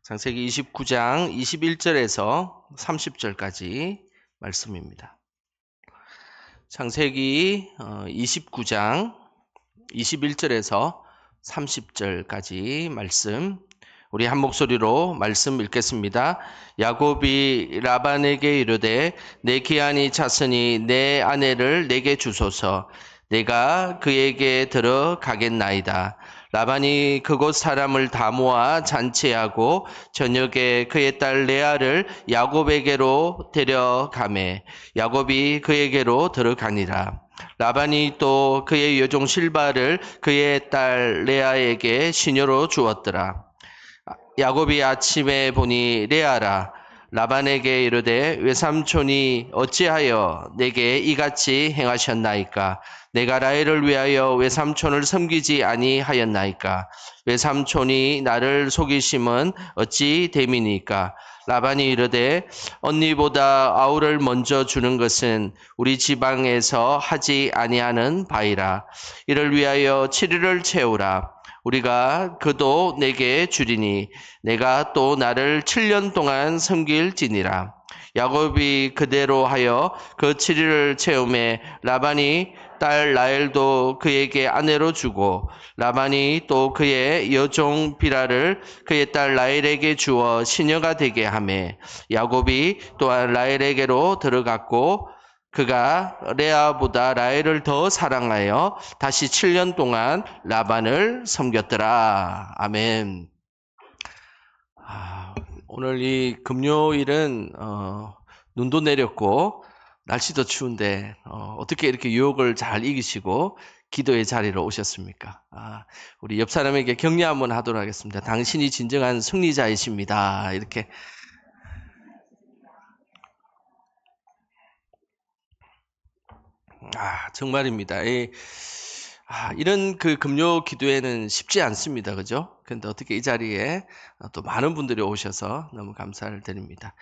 창세기 29장 21절에서 30절까지 말씀입니다. 창세기 29장 21절에서 30절까지 말씀, 우리 한 목소리로 말씀 읽겠습니다. 야곱이 라반에게 이르되 내 기한이 찼으니 내 아내를 내게 주소서. 내가 그에게 들어가겠나이다. 라반이 그곳 사람을 다 모아 잔치하고 저녁에 그의 딸 레아를 야곱에게로 데려가매 야곱이 그에게로 들어가니라. 라반이 또 그의 여종 실바를 그의 딸 레아에게 시녀로 주었더라. 야곱이 아침에 보니 레아라. 라반에게 이르되 외삼촌이 어찌하여 내게 이같이 행하셨나이까? 내가 라헬을 위하여 외삼촌을 섬기지 아니하였나이까? 외삼촌이 나를 속이심은 어찌 됨이니까? 라반이 이르되 언니보다 아우를 먼저 주는 것은 우리 지방에서 하지 아니하는 바이라. 이를 위하여 7일을 채우라. 우리가 그도 내게 주리니 내가 또 나를 7년 동안 섬길지니라. 야곱이 그대로 하여 그 7일을 채우매 라반이 딸 라헬도 그에게 아내로 주고 라반이 또 그의 여종 비라를 그의 딸 라헬에게 주어 시녀가 되게 하매 야곱이 또한 라헬에게로 들어갔고 그가 레아보다 라헬을 더 사랑하여 다시 7년 동안 라반을 섬겼더라. 아멘. 오늘 이 금요일은 눈도 내렸고 날씨도 추운데 어떻게 이렇게 유혹을 잘 이기시고 기도의 자리로 오셨습니까? 우리 옆 사람에게 격려 한번 하도록 하겠습니다. 당신이 진정한 승리자이십니다. 이렇게. 정말입니다. 이런 그 금요 기도회는 쉽지 않습니다. 그죠? 근데 어떻게 이 자리에 또 많은 분들이 오셔서 너무 감사를 드립니다.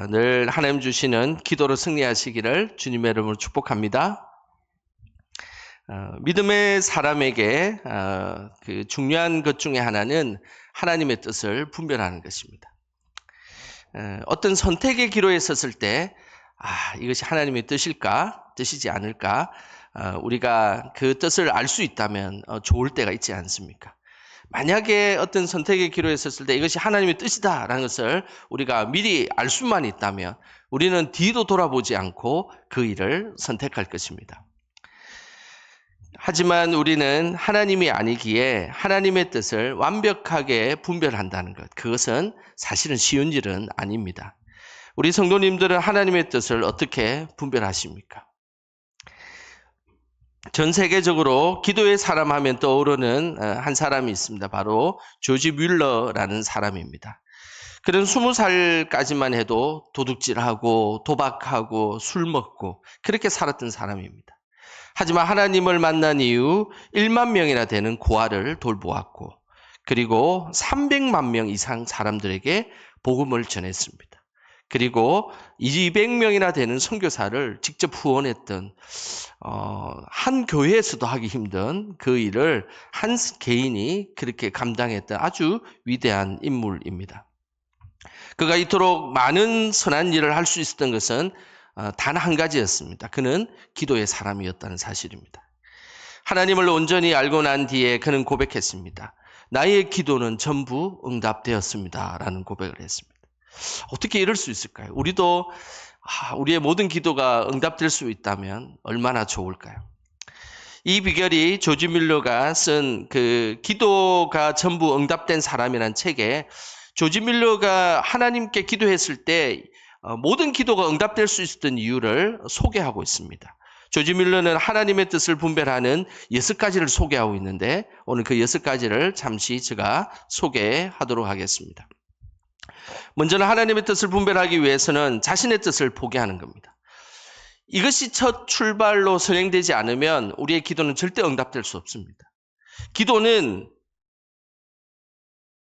늘 하나님 주시는 기도로 승리하시기를 주님의 이름으로 축복합니다. 믿음의 사람에게 그 중요한 것 중에 하나는 하나님의 뜻을 분별하는 것입니다. 어떤 선택의 기로에 섰을 때 이것이 하나님의 뜻일까? 뜻이지 않을까? 우리가 그 뜻을 알 수 있다면 좋을 때가 있지 않습니까? 만약에 어떤 선택의 기로에 섰을 때 이것이 하나님의 뜻이다라는 것을 우리가 미리 알 수만 있다면 우리는 뒤도 돌아보지 않고 그 일을 선택할 것입니다. 하지만 우리는 하나님이 아니기에 하나님의 뜻을 완벽하게 분별한다는 것, 그것은 사실은 쉬운 일은 아닙니다. 우리 성도님들은 하나님의 뜻을 어떻게 분별하십니까? 전 세계적으로 기도의 사람 하면 떠오르는 한 사람이 있습니다. 바로 조지 뮬러라는 사람입니다. 그는 20살까지만 해도 도둑질하고 도박하고 술 먹고 그렇게 살았던 사람입니다. 하지만 하나님을 만난 이후 1만 명이나 되는 고아를 돌보았고 그리고 300만 명 이상 사람들에게 복음을 전했습니다. 그리고 200명이나 되는 선교사를 직접 후원했던 한 교회에서도 하기 힘든 그 일을 한 개인이 그렇게 감당했던 아주 위대한 인물입니다. 그가 이토록 많은 선한 일을 할 수 있었던 것은 단 한 가지였습니다. 그는 기도의 사람이었다는 사실입니다. 하나님을 온전히 알고 난 뒤에 그는 고백했습니다. 나의 기도는 전부 응답되었습니다. 라는 고백을 했습니다. 어떻게 이럴 수 있을까요? 우리도 우리의 모든 기도가 응답될 수 있다면 얼마나 좋을까요? 이 비결이 조지 밀러가 쓴 그 기도가 전부 응답된 사람이라는 책에 조지 밀러가 하나님께 기도했을 때 모든 기도가 응답될 수 있었던 이유를 소개하고 있습니다. 조지 밀러는 하나님의 뜻을 분별하는 6가지를 소개하고 있는데 오늘 그 6가지를 잠시 제가 소개하도록 하겠습니다. 먼저는 하나님의 뜻을 분별하기 위해서는 자신의 뜻을 포기하는 겁니다. 이것이 첫 출발로 선행되지 않으면 우리의 기도는 절대 응답될 수 없습니다. 기도는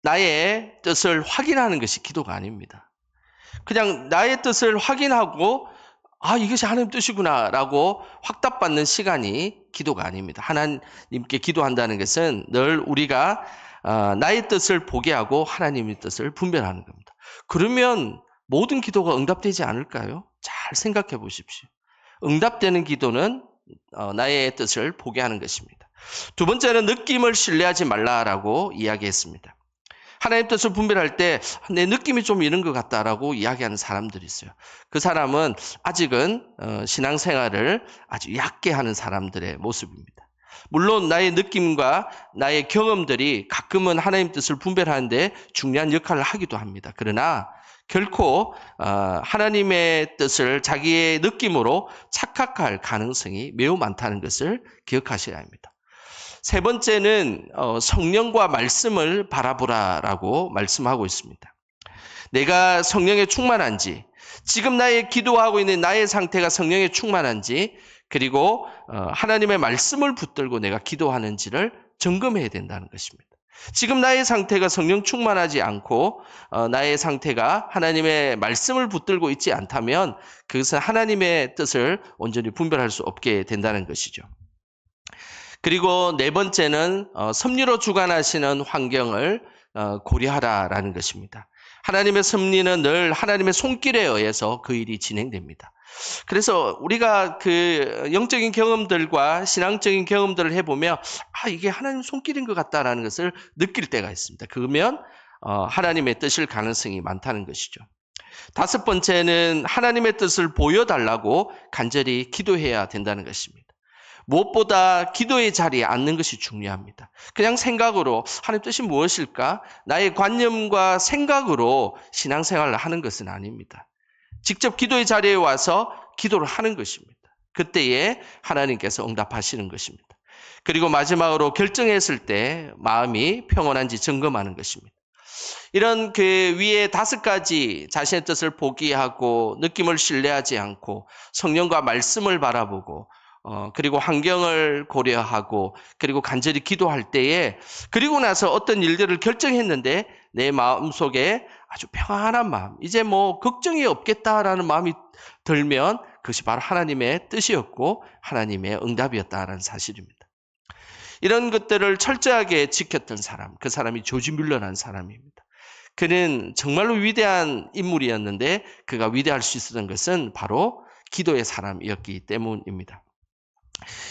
나의 뜻을 확인하는 것이 기도가 아닙니다. 그냥 나의 뜻을 확인하고 이것이 하나님 뜻이구나 라고 확답받는 시간이 기도가 아닙니다. 하나님께 기도한다는 것은 늘 우리가 나의 뜻을 보게 하고 하나님의 뜻을 분별하는 겁니다. 그러면 모든 기도가 응답되지 않을까요? 잘 생각해 보십시오. 응답되는 기도는 나의 뜻을 보게 하는 것입니다. 두 번째는 느낌을 신뢰하지 말라라고 이야기했습니다. 하나님 뜻을 분별할 때 내 느낌이 좀 이런 것 같다라고 이야기하는 사람들이 있어요. 그 사람은 아직은 신앙생활을 아주 얕게 하는 사람들의 모습입니다. 물론 나의 느낌과 나의 경험들이 가끔은 하나님 뜻을 분별하는데 중요한 역할을 하기도 합니다. 그러나 결코 하나님의 뜻을 자기의 느낌으로 착각할 가능성이 매우 많다는 것을 기억하셔야 합니다. 세 번째는 성령과 말씀을 바라보라라고 말씀하고 있습니다. 내가 성령에 충만한지, 지금 나의 기도하고 있는 나의 상태가 성령에 충만한지, 그리고 하나님의 말씀을 붙들고 내가 기도하는지를 점검해야 된다는 것입니다. 지금 나의 상태가 성령 충만하지 않고 나의 상태가 하나님의 말씀을 붙들고 있지 않다면 그것은 하나님의 뜻을 온전히 분별할 수 없게 된다는 것이죠. 그리고 네 번째는 섭리로 주관하시는 환경을 고려하라라는 것입니다. 하나님의 섭리는 늘 하나님의 손길에 의해서 그 일이 진행됩니다. 그래서 우리가 그 영적인 경험들과 신앙적인 경험들을 해보면 이게 하나님 손길인 것 같다라는 것을 느낄 때가 있습니다. 그러면 하나님의 뜻일 가능성이 많다는 것이죠. 다섯 번째는 하나님의 뜻을 보여달라고 간절히 기도해야 된다는 것입니다. 무엇보다 기도의 자리에 앉는 것이 중요합니다. 그냥 생각으로 하나님 뜻이 무엇일까? 나의 관념과 생각으로 신앙생활을 하는 것은 아닙니다. 직접 기도의 자리에 와서 기도를 하는 것입니다. 그때에 하나님께서 응답하시는 것입니다. 그리고 마지막으로 결정했을 때 마음이 평온한지 점검하는 것입니다. 이런 그 위에 5가지 자신의 뜻을 포기하고 느낌을 신뢰하지 않고 성령과 말씀을 바라보고 그리고 환경을 고려하고 그리고 간절히 기도할 때에 그리고 나서 어떤 일들을 결정했는데 내 마음속에 아주 평안한 마음, 이제 뭐 걱정이 없겠다라는 마음이 들면 그것이 바로 하나님의 뜻이었고 하나님의 응답이었다라는 사실입니다. 이런 것들을 철저하게 지켰던 사람, 그 사람이 조지 뮬러라는 사람입니다. 그는 정말로 위대한 인물이었는데 그가 위대할 수 있었던 것은 바로 기도의 사람이었기 때문입니다.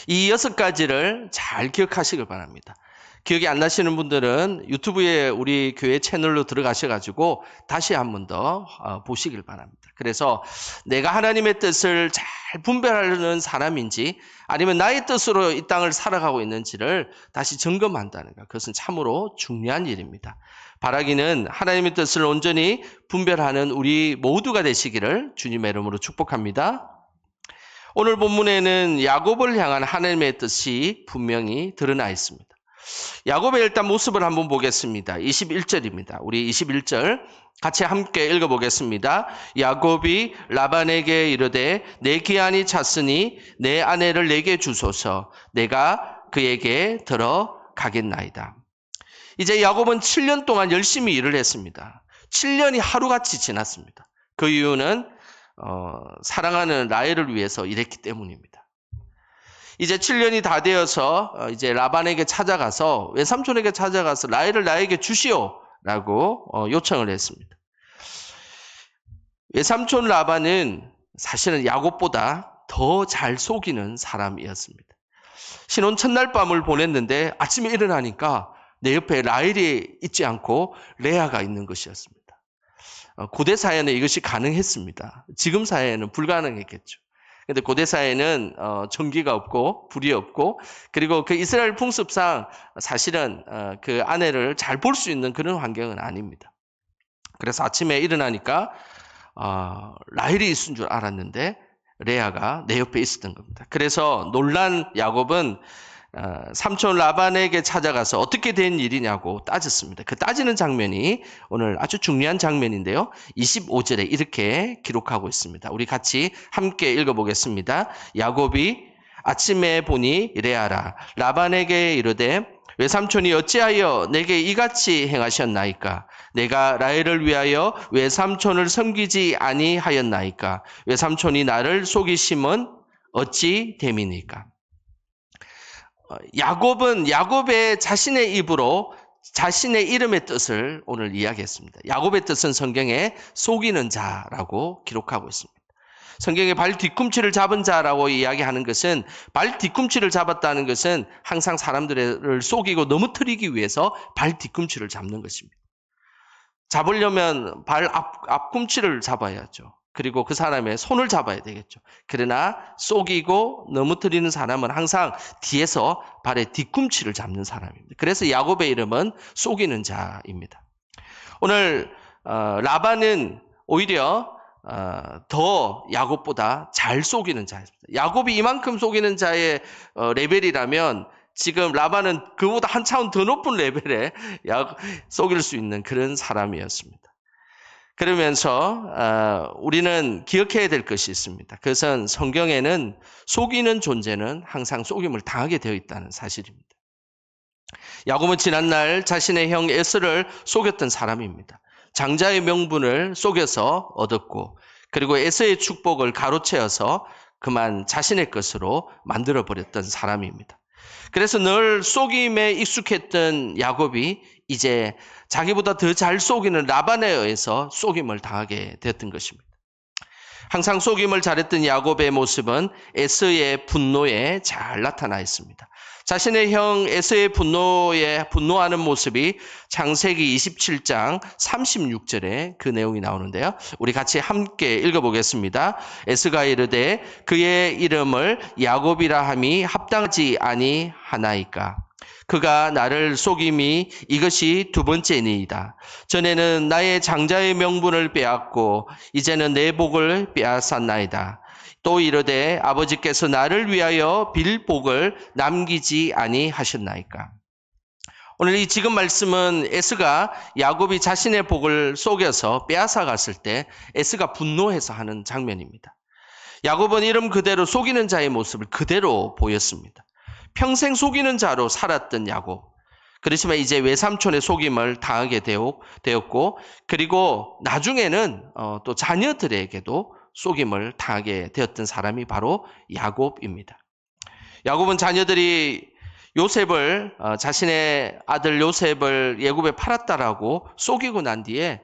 이 6가지를 잘 기억하시길 바랍니다. 기억이 안 나시는 분들은 유튜브에 우리 교회 채널로 들어가셔가지고 다시 한 번 더 보시길 바랍니다. 그래서 내가 하나님의 뜻을 잘 분별하는 사람인지 아니면 나의 뜻으로 이 땅을 살아가고 있는지를 다시 점검한다는 것. 그것은 참으로 중요한 일입니다. 바라기는 하나님의 뜻을 온전히 분별하는 우리 모두가 되시기를 주님의 이름으로 축복합니다. 오늘 본문에는 야곱을 향한 하나님의 뜻이 분명히 드러나 있습니다. 야곱의 일단 모습을 한번 보겠습니다. 21절입니다. 우리 21절 같이 함께 읽어보겠습니다. 야곱이 라반에게 이르되 내 기한이 찼으니 내 아내를 내게 주소서 내가 그에게 들어가겠나이다. 이제 야곱은 7년 동안 열심히 일을 했습니다. 7년이 하루같이 지났습니다. 그 이유는 사랑하는 라헬을 위해서 일했기 때문입니다. 이제 7년이 다 되어서 이제 라반에게 찾아가서 외삼촌에게 찾아가서 라헬을 나에게 주시오라고 요청을 했습니다. 외삼촌 라반은 사실은 야곱보다 더 잘 속이는 사람이었습니다. 신혼 첫날 밤을 보냈는데 아침에 일어나니까 내 옆에 라헬이 있지 않고 레아가 있는 것이었습니다. 고대 사회는 이것이 가능했습니다. 지금 사회에는 불가능했겠죠. 근데 고대 사회는 전기가 없고 불이 없고 그리고 그 이스라엘 풍습상 사실은 그 아내를 잘 볼 수 있는 그런 환경은 아닙니다. 그래서 아침에 일어나니까 라헬이 있은 줄 알았는데 레아가 내 옆에 있었던 겁니다. 그래서 놀란 야곱은 삼촌 라반에게 찾아가서 어떻게 된 일이냐고 따졌습니다. 그 따지는 장면이 오늘 아주 중요한 장면인데요. 25절에 이렇게 기록하고 있습니다. 우리 같이 함께 읽어보겠습니다. 야곱이 아침에 보니 레아라 라반에게 이르되 외삼촌이 어찌하여 내게 이같이 행하셨나이까? 내가 라헬을 위하여 외삼촌을 섬기지 아니하였나이까? 외삼촌이 나를 속이심은 어찌 됨이니까? 야곱은 야곱의 자신의 입으로 자신의 이름의 뜻을 오늘 이야기했습니다. 야곱의 뜻은 성경에 속이는 자라고 기록하고 있습니다. 성경에 발 뒤꿈치를 잡은 자라고 이야기하는 것은 발 뒤꿈치를 잡았다는 것은 항상 사람들을 속이고 넘어뜨리기 위해서 발 뒤꿈치를 잡는 것입니다. 잡으려면 발 앞꿈치를 잡아야죠. 그리고 그 사람의 손을 잡아야 되겠죠. 그러나 속이고 넘어뜨리는 사람은 항상 뒤에서 발의 뒤꿈치를 잡는 사람입니다. 그래서 야곱의 이름은 속이는 자입니다. 오늘 라반은 오히려 더 야곱보다 잘 속이는 자였습니다. 야곱이 이만큼 속이는 자의 레벨이라면 지금 라반은 그보다 한 차원 더 높은 레벨에 속일 수 있는 그런 사람이었습니다. 그러면서 우리는 기억해야 될 것이 있습니다. 그것은 성경에는 속이는 존재는 항상 속임을 당하게 되어 있다는 사실입니다. 야곱은 지난날 자신의 형 에서를 속였던 사람입니다. 장자의 명분을 속여서 얻었고 그리고 에서의 축복을 가로채어서 그만 자신의 것으로 만들어버렸던 사람입니다. 그래서 늘 속임에 익숙했던 야곱이 이제 자기보다 더 잘 속이는 라반에 의해서 속임을 당하게 되었던 것입니다. 항상 속임을 잘했던 야곱의 모습은 에서의 분노에 잘 나타나 있습니다. 자신의 형 에서의 분노하는 모습이 창세기 27장 36절에 그 내용이 나오는데요. 우리 같이 함께 읽어보겠습니다. 에서가 이르되 그의 이름을 야곱이라 함이 합당하지 아니하나이까. 그가 나를 속임이 이것이 두 번째니이다. 전에는 나의 장자의 명분을 빼앗고 이제는 내 복을 빼앗았나이다. 또 이르되 아버지께서 나를 위하여 빌 복을 남기지 아니하셨나이까. 오늘 이 지금 말씀은 에서가 야곱이 자신의 복을 속여서 빼앗아 갔을 때 에서가 분노해서 하는 장면입니다. 야곱은 이름 그대로 속이는 자의 모습을 그대로 보였습니다. 평생 속이는 자로 살았던 야곱. 그렇지만 이제 외삼촌의 속임을 당하게 되었고 그리고 나중에는 또 자녀들에게도 속임을 당하게 되었던 사람이 바로 야곱입니다. 야곱은 자녀들이 요셉을 자신의 아들 요셉을 애굽에 팔았다라고 속이고 난 뒤에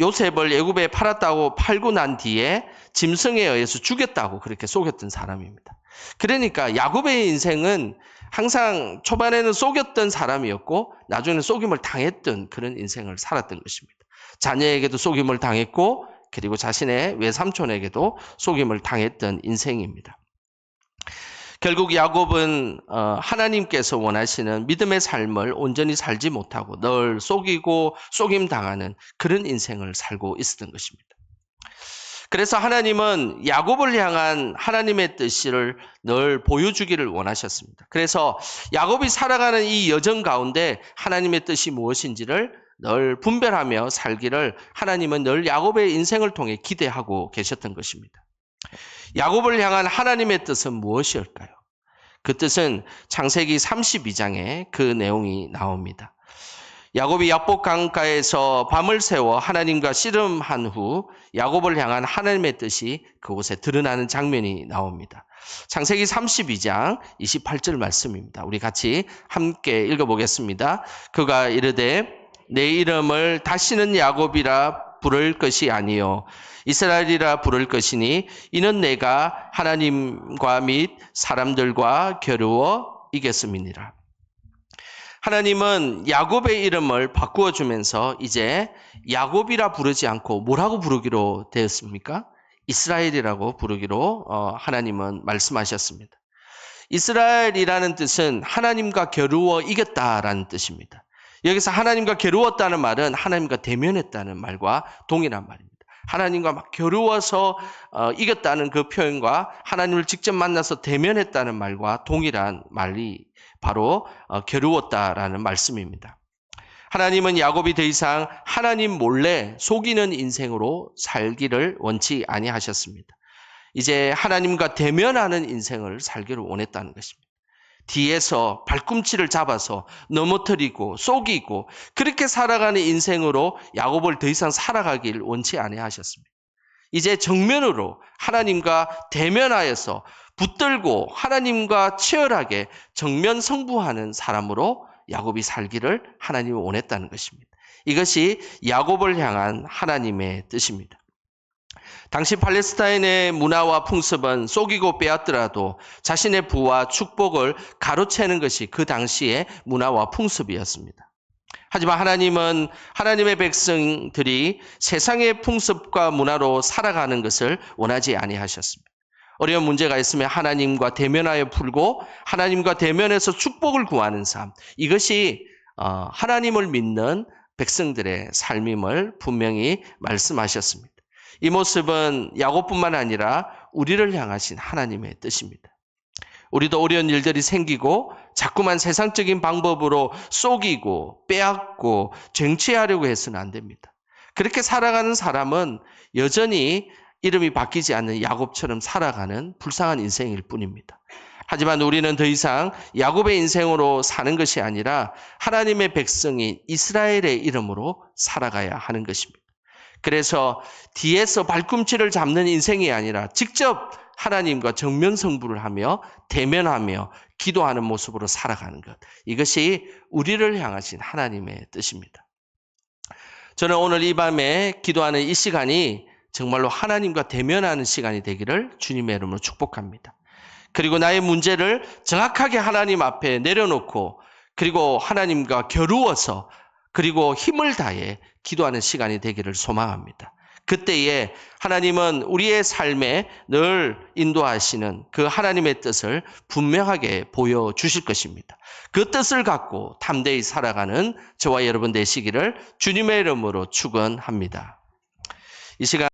요셉을 애굽에 팔고 난 뒤에 짐승에 의해서 죽였다고 그렇게 속였던 사람입니다. 그러니까 야곱의 인생은 항상 초반에는 속였던 사람이었고 나중에는 속임을 당했던 그런 인생을 살았던 것입니다. 자녀에게도 속임을 당했고 그리고 자신의 외삼촌에게도 속임을 당했던 인생입니다. 결국 야곱은 하나님께서 원하시는 믿음의 삶을 온전히 살지 못하고 늘 속이고 속임당하는 그런 인생을 살고 있었던 것입니다. 그래서 하나님은 야곱을 향한 하나님의 뜻을 늘 보여주기를 원하셨습니다. 그래서 야곱이 살아가는 이 여정 가운데 하나님의 뜻이 무엇인지를 늘 분별하며 살기를 하나님은 늘 야곱의 인생을 통해 기대하고 계셨던 것입니다. 야곱을 향한 하나님의 뜻은 무엇이었을까요? 그 뜻은 창세기 32장에 그 내용이 나옵니다. 야곱이 야복 강가에서 밤을 새워 하나님과 씨름한 후 야곱을 향한 하나님의 뜻이 그곳에 드러나는 장면이 나옵니다. 창세기 32장 28절 말씀입니다. 우리 같이 함께 읽어보겠습니다. 그가 이르되 내 이름을 다시는 야곱이라 부를 것이 아니요 이스라엘이라 부를 것이니 이는 내가 하나님과 및 사람들과 겨루어 이겼음이니라. 하나님은 야곱의 이름을 바꾸어 주면서 이제 야곱이라 부르지 않고 뭐라고 부르기로 되었습니까? 이스라엘이라고 부르기로 하나님은 말씀하셨습니다. 이스라엘이라는 뜻은 하나님과 겨루어 이겼다라는 뜻입니다. 여기서 하나님과 겨루었다는 말은 하나님과 대면했다는 말과 동일한 말입니다. 하나님과 막 겨루어서 이겼다는 그 표현과 하나님을 직접 만나서 대면했다는 말과 동일한 말이 바로 겨루었다라는 말씀입니다. 하나님은 야곱이 더 이상 하나님 몰래 속이는 인생으로 살기를 원치 아니하셨습니다. 이제 하나님과 대면하는 인생을 살기를 원했다는 것입니다. 뒤에서 발꿈치를 잡아서 넘어뜨리고 속이고 그렇게 살아가는 인생으로 야곱을 더 이상 살아가길 원치 아니하셨습니다. 이제 정면으로 하나님과 대면하여서 붙들고 하나님과 치열하게 정면 승부하는 사람으로 야곱이 살기를 하나님이 원했다는 것입니다. 이것이 야곱을 향한 하나님의 뜻입니다. 당시 팔레스타인의 문화와 풍습은 속이고 빼앗더라도 자신의 부와 축복을 가로채는 것이 그 당시의 문화와 풍습이었습니다. 하지만 하나님은 하나님의 백성들이 세상의 풍습과 문화로 살아가는 것을 원하지 아니하셨습니다. 어려운 문제가 있으면 하나님과 대면하여 풀고 하나님과 대면해서 축복을 구하는 삶, 이것이 하나님을 믿는 백성들의 삶임을 분명히 말씀하셨습니다. 이 모습은 야곱뿐만 아니라 우리를 향하신 하나님의 뜻입니다. 우리도 어려운 일들이 생기고 자꾸만 세상적인 방법으로 속이고 빼앗고 쟁취하려고 해서는 안 됩니다. 그렇게 살아가는 사람은 여전히 이름이 바뀌지 않는 야곱처럼 살아가는 불쌍한 인생일 뿐입니다. 하지만 우리는 더 이상 야곱의 인생으로 사는 것이 아니라 하나님의 백성인 이스라엘의 이름으로 살아가야 하는 것입니다. 그래서 뒤에서 발꿈치를 잡는 인생이 아니라 직접 하나님과 정면승부를 하며 대면하며 기도하는 모습으로 살아가는 것. 이것이 우리를 향하신 하나님의 뜻입니다. 저는 오늘 이 밤에 기도하는 이 시간이 정말로 하나님과 대면하는 시간이 되기를 주님의 이름으로 축복합니다. 그리고 나의 문제를 정확하게 하나님 앞에 내려놓고 그리고 하나님과 겨루어서 그리고 힘을 다해 기도하는 시간이 되기를 소망합니다. 그때에 하나님은 우리의 삶에 늘 인도하시는 그 하나님의 뜻을 분명하게 보여주실 것입니다. 그 뜻을 갖고 담대히 살아가는 저와 여러분 되시기를 주님의 이름으로 축원합니다. 이 시간